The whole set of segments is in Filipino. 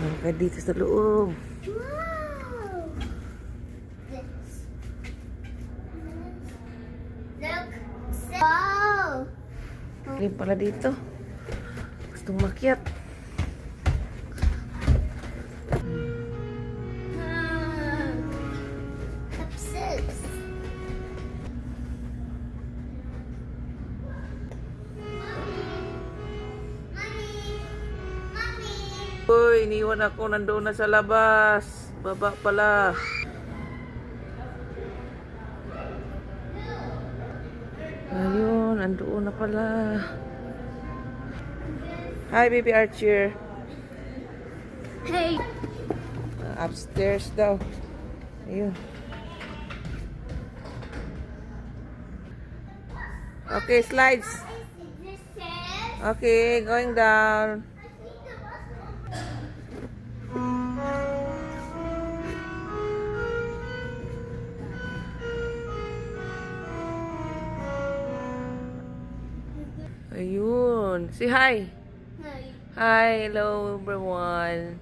Kaya dito sa loob. Wow! Look! Wow! Lim pala dito. Gustong makyat. Upstairs. Uy, iniwan ako. Nandoon na sa labas. Baba pala. Ayun, nandoon na pala. Hi, baby Archer. Hey! Upstairs daw. Ayun. Okay, slides. Okay, going down. Ayun. Say hi. Hi, hello everyone.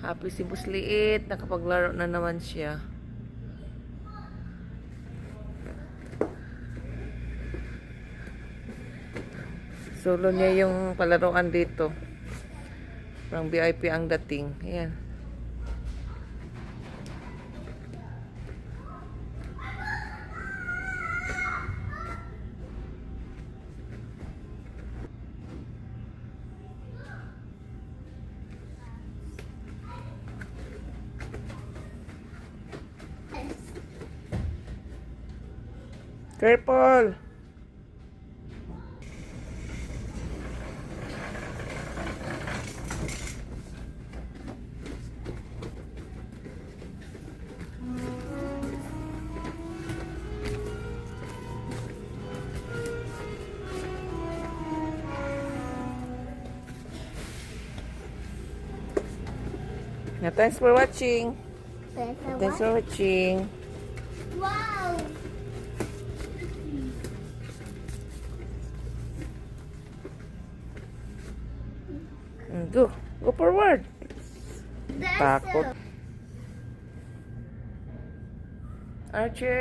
Happy si Busliit. Nakapaglaro na naman siya. Solo niya yung palaruan dito. Parang VIP ang dating. Ayan. Careful! Yeah, thanks for watching. Thanks for watching. Wow! Go forward. That's Takot. Archer.